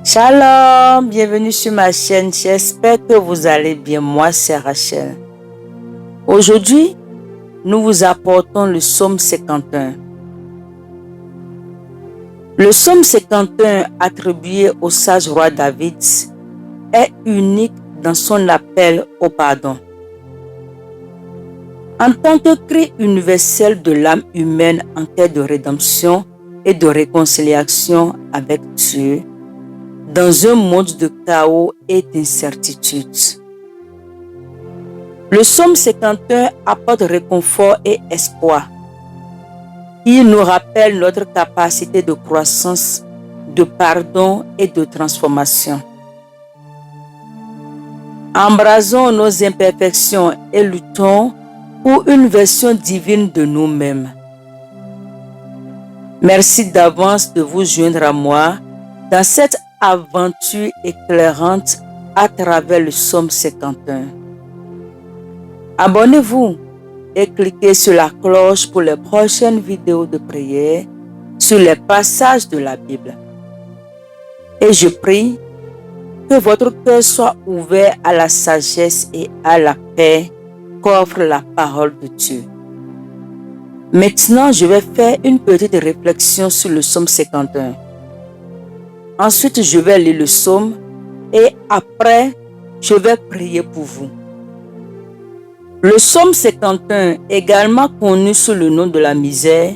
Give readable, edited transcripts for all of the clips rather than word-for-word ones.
Shalom, bienvenue sur ma chaîne, j'espère que vous allez bien, moi c'est Rachel. Aujourd'hui, nous vous apportons le psaume 51. Le psaume 51 attribué au sage roi David est unique dans son appel au pardon. En tant que cri universel de l'âme humaine en quête de rédemption et de réconciliation avec Dieu, dans un monde de chaos et d'incertitude. Le psaume 51 apporte réconfort et espoir. Il nous rappelle notre capacité de croissance, de pardon et de transformation. Embrasons nos imperfections et luttons pour une version divine de nous-mêmes. Merci d'avance de vous joindre à moi dans cette aventure éclairante à travers le psaume 51. Abonnez-vous et cliquez sur la cloche pour les prochaines vidéos de prière sur les passages de la Bible. Et je prie que votre cœur soit ouvert à la sagesse et à la paix qu'offre la parole de Dieu. Maintenant, je vais faire une petite réflexion sur le psaume 51. Ensuite, je vais lire le psaume et après, je vais prier pour vous. Le psaume 51, également connu sous le nom de la misère,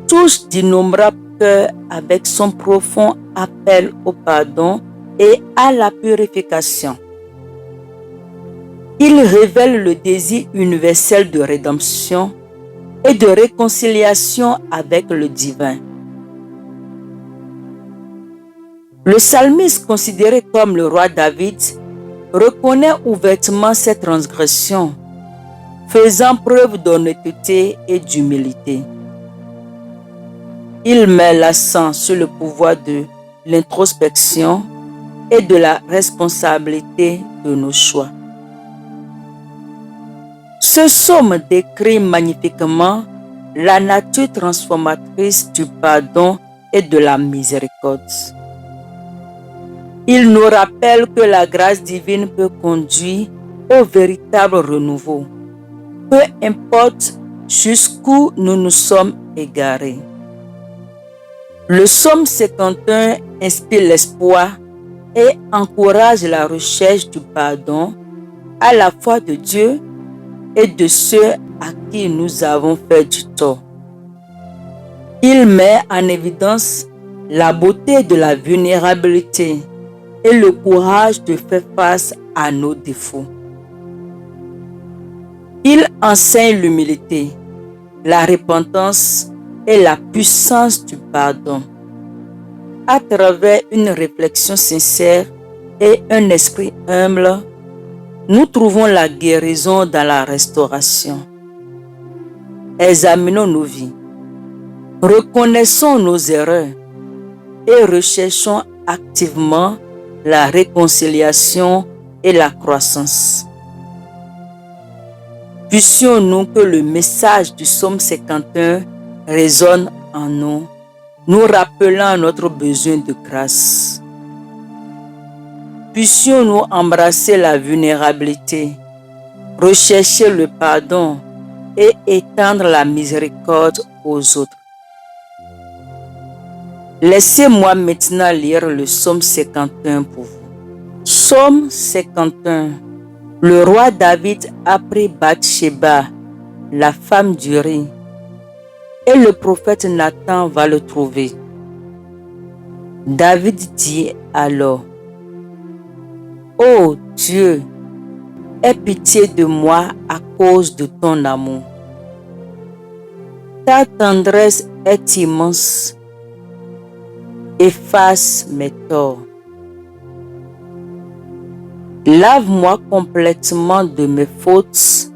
touche d'innombrables cœurs avec son profond appel au pardon et à la purification. Il révèle le désir universel de rédemption et de réconciliation avec le divin. Le psalmiste, considéré comme le roi David, reconnaît ouvertement ses transgressions, faisant preuve d'honnêteté et d'humilité. Il met l'accent sur le pouvoir de l'introspection et de la responsabilité de nos choix. Ce psaume décrit magnifiquement la nature transformatrice du pardon et de la miséricorde. Il nous rappelle que la grâce divine peut conduire au véritable renouveau, peu importe jusqu'où nous nous sommes égarés. Le psaume 51 inspire l'espoir et encourage la recherche du pardon à la fois de Dieu et de ceux à qui nous avons fait du tort. Il met en évidence la beauté de la vulnérabilité et le courage de faire face à nos défauts. Il enseigne l'humilité, la repentance et la puissance du pardon. À travers une réflexion sincère et un esprit humble, nous trouvons la guérison dans la restauration. Examinons nos vies, reconnaissons nos erreurs et recherchons activement la réconciliation et la croissance. Puissions-nous que le message du psaume 51 résonne en nous, nous rappelant notre besoin de grâce. Puissions-nous embrasser la vulnérabilité, rechercher le pardon et étendre la miséricorde aux autres. Laissez-moi maintenant lire le psaume 51 pour vous. Psaume 51. Le roi David a pris Bathsheba, la femme d'Uri, et le prophète Nathan va le trouver. David dit alors: Ô Dieu, aie pitié de moi à cause de ton amour. Ta tendresse est immense. Efface mes torts. Lave-moi complètement de mes fautes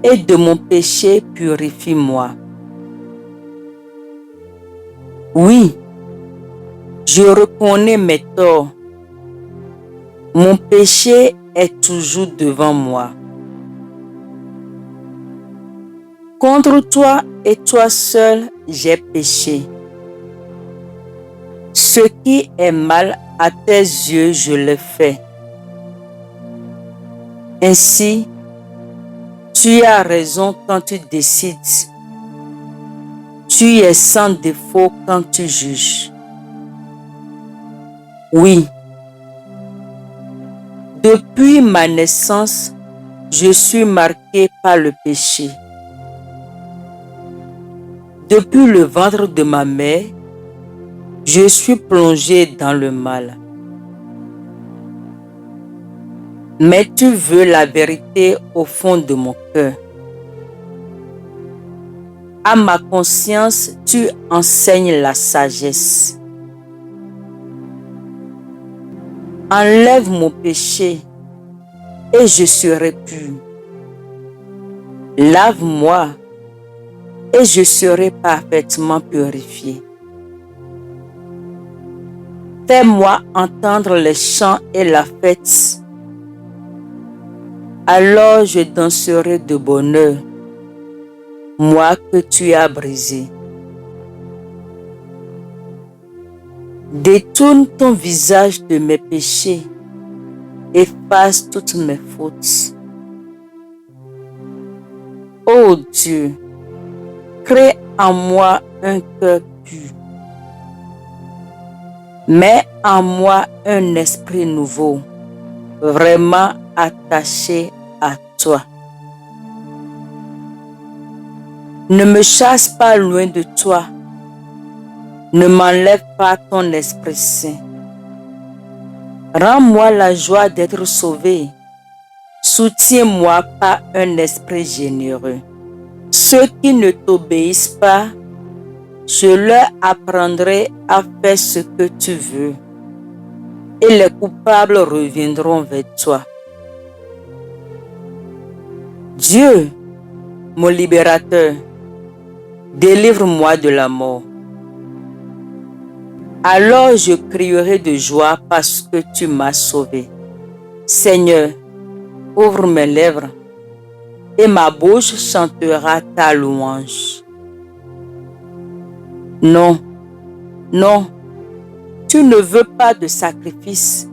et de mon péché purifie-moi. Oui, je reconnais mes torts. Mon péché est toujours devant moi. Contre toi et toi seul, j'ai péché. Ce qui est mal à tes yeux, je le fais. Ainsi, tu as raison quand tu décides. Tu es sans défaut quand tu juges. Oui, depuis ma naissance, je suis marqué par le péché. Depuis le ventre de ma mère, je suis plongé dans le mal. Mais tu veux la vérité au fond de mon cœur. À ma conscience, tu enseignes la sagesse. Enlève mon péché et je serai pur. Lave-moi et je serai parfaitement purifié. Fais-moi entendre les chants et la fête. Alors je danserai de bonheur, moi que tu as brisé. Détourne ton visage de mes péchés, efface toutes mes fautes. Ô Dieu, crée en moi un cœur pur. Mets en moi un esprit nouveau, vraiment attaché à toi. Ne me chasse pas loin de toi. Ne m'enlève pas ton Esprit Saint. Rends-moi la joie d'être sauvé. Soutiens-moi par un esprit généreux. Ceux qui ne t'obéissent pas, je leur apprendrai à faire ce que tu veux. Et les coupables reviendront vers toi. Dieu, mon libérateur, délivre-moi de la mort. Alors je crierai de joie parce que tu m'as sauvé. Seigneur, ouvre mes lèvres et ma bouche chantera ta louange. Non, non, tu ne veux pas de sacrifice.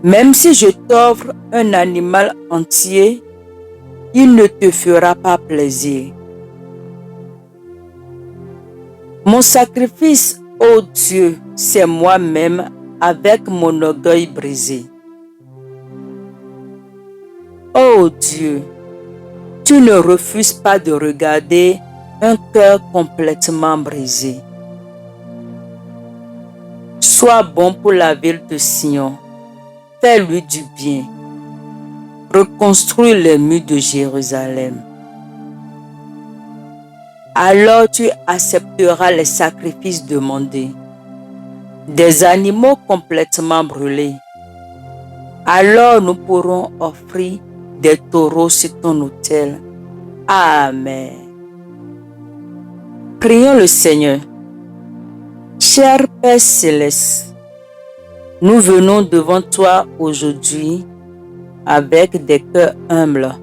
Même si je t'offre un animal entier, il ne te fera pas plaisir. Mon sacrifice, ô Dieu, c'est moi-même avec mon orgueil brisé. Ô Dieu, tu ne refuses pas de regarder un cœur complètement brisé. Sois bon pour la ville de Sion, fais-lui du bien. Reconstruis les murs de Jérusalem. Alors tu accepteras les sacrifices demandés, des animaux complètement brûlés. Alors nous pourrons offrir des taureaux sur ton autel. Amen. Prions le Seigneur. Cher Père Céleste, nous venons devant toi aujourd'hui avec des cœurs humbles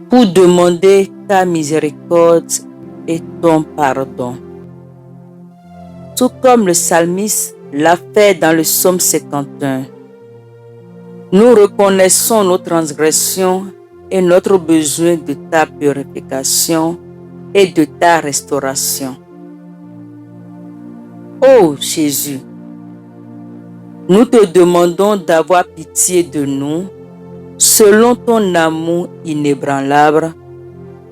pour demander ta miséricorde et ton pardon. Tout comme le psalmiste l'a fait dans le psaume 51. Nous reconnaissons nos transgressions et notre besoin de ta purification et de ta restauration. Ô Jésus, nous te demandons d'avoir pitié de nous selon ton amour inébranlable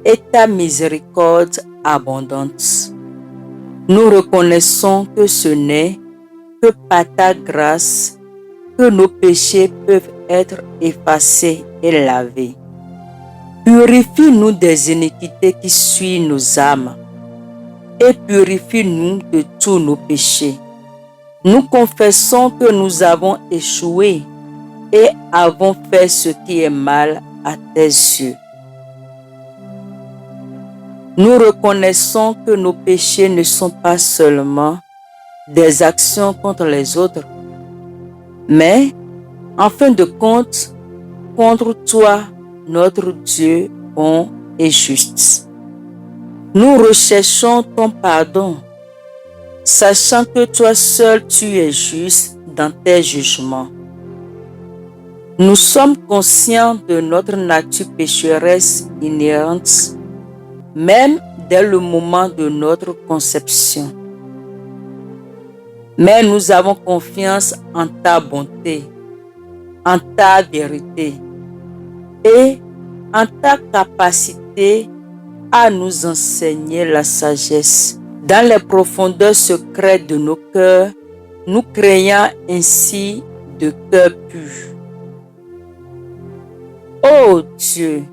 et ta miséricorde abondante. Nous reconnaissons que ce n'est que par ta grâce que nos péchés peuvent être effacés et lavés. Purifie-nous des iniquités qui suivent nos âmes et purifie-nous de tous nos péchés. Nous confessons que nous avons échoué et avons fait ce qui est mal à tes yeux. Nous reconnaissons que nos péchés ne sont pas seulement des actions contre les autres, mais en fin de compte, contre toi, notre Dieu bon et juste. Nous recherchons ton pardon sachant que toi seul tu es juste dans tes jugements. Nous sommes conscients de notre nature pécheresse inhérente, même dès le moment de notre conception. Mais nous avons confiance en ta bonté, en ta vérité et en ta capacité à nous enseigner la sagesse. Dans les profondeurs secrètes de nos cœurs, nous créons ainsi de cœurs purs. Ô Dieu,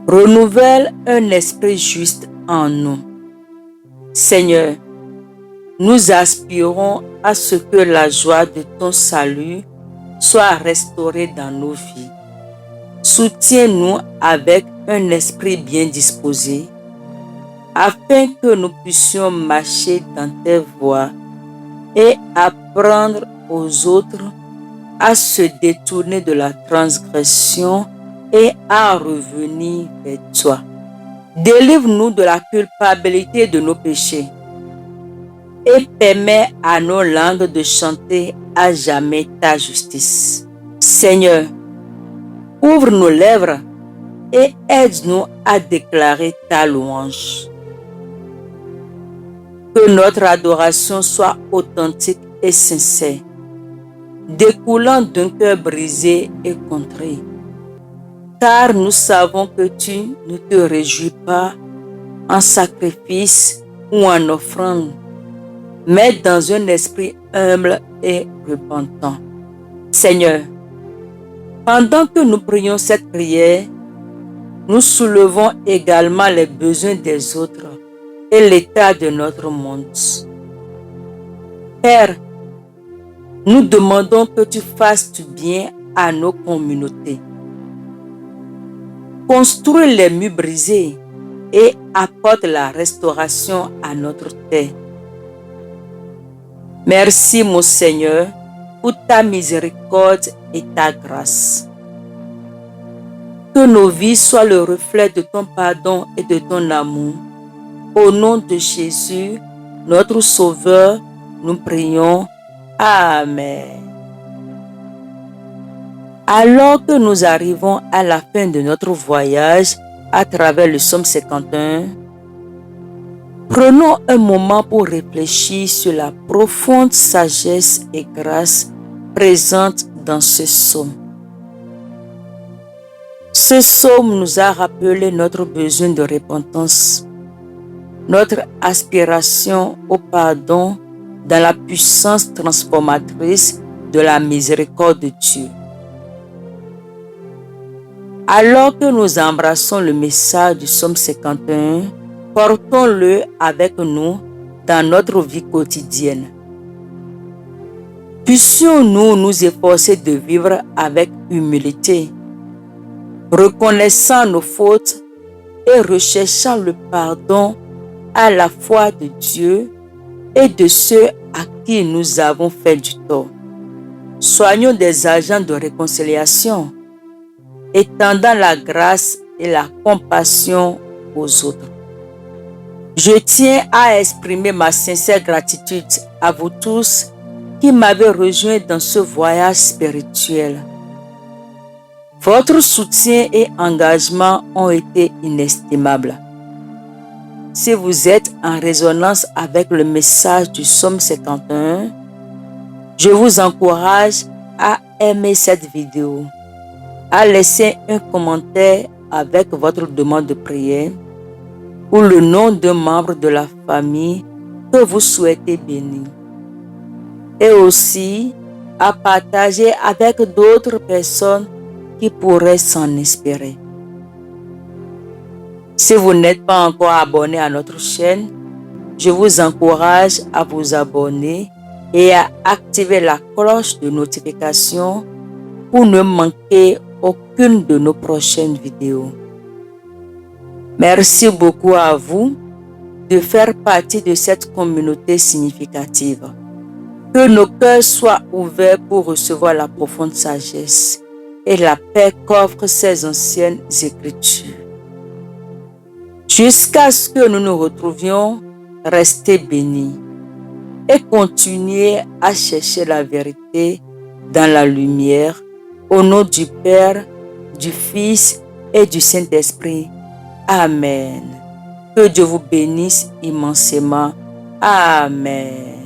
renouvelle un esprit juste en nous. Seigneur, nous aspirons à ce que la joie de ton salut soit restaurée dans nos vies. Soutiens-nous avec un esprit bien disposé, afin que nous puissions marcher dans tes voies et apprendre aux autres à se détourner de la transgression et à revenir vers toi. Délivre-nous de la culpabilité de nos péchés et permets à nos langues de chanter à jamais ta justice. Seigneur, ouvre nos lèvres et aide-nous à déclarer ta louange. Que notre adoration soit authentique et sincère, découlant d'un cœur brisé et contré. Car nous savons que tu ne te réjouis pas en sacrifice ou en offrande, mais dans un esprit humble et repentant. Seigneur, pendant que nous prions cette prière, nous soulevons également les besoins des autres et l'état de notre monde. Père, nous demandons que tu fasses du bien à nos communautés. Construis les murs brisés et apporte la restauration à notre terre. Merci, mon Seigneur, pour ta miséricorde et ta grâce. Que nos vies soient le reflet de ton pardon et de ton amour. Au nom de Jésus, notre Sauveur, nous prions. Amen. Alors que nous arrivons à la fin de notre voyage à travers le psaume 51, prenons un moment pour réfléchir sur la profonde sagesse et grâce présente dans ce psaume. Ce psaume nous a rappelé notre besoin de repentance, notre aspiration au pardon dans la puissance transformatrice de la miséricorde de Dieu. Alors que nous embrassons le message du psaume 51, portons-le avec nous dans notre vie quotidienne. Puissions-nous nous efforcer de vivre avec humilité, reconnaissant nos fautes et recherchant le pardon à la fois de Dieu et de ceux à qui nous avons fait du tort. Soyons des agents de réconciliation, étendant la grâce et la compassion aux autres. Je tiens à exprimer ma sincère gratitude à vous tous qui m'avez rejoint dans ce voyage spirituel. Votre soutien et engagement ont été inestimables. Si vous êtes en résonance avec le message du psaume 51, je vous encourage à aimer cette vidéo, à laisser un commentaire avec votre demande de prière ou le nom d'un membre de la famille que vous souhaitez bénir. Et aussi à partager avec d'autres personnes qui pourraient s'en inspirer. Si vous n'êtes pas encore abonné à notre chaîne, je vous encourage à vous abonner et à activer la cloche de notification pour ne manquer aucune de nos prochaines vidéos. Merci beaucoup à vous de faire partie de cette communauté significative. Que nos cœurs soient ouverts pour recevoir la profonde sagesse et la paix qu'offrent ces anciennes écritures. Jusqu'à ce que nous nous retrouvions, restez bénis. et continuez à chercher la vérité dans la lumière. Au nom du Père, du Fils et du Saint-Esprit. Amen. Que Dieu vous bénisse immensément. Amen.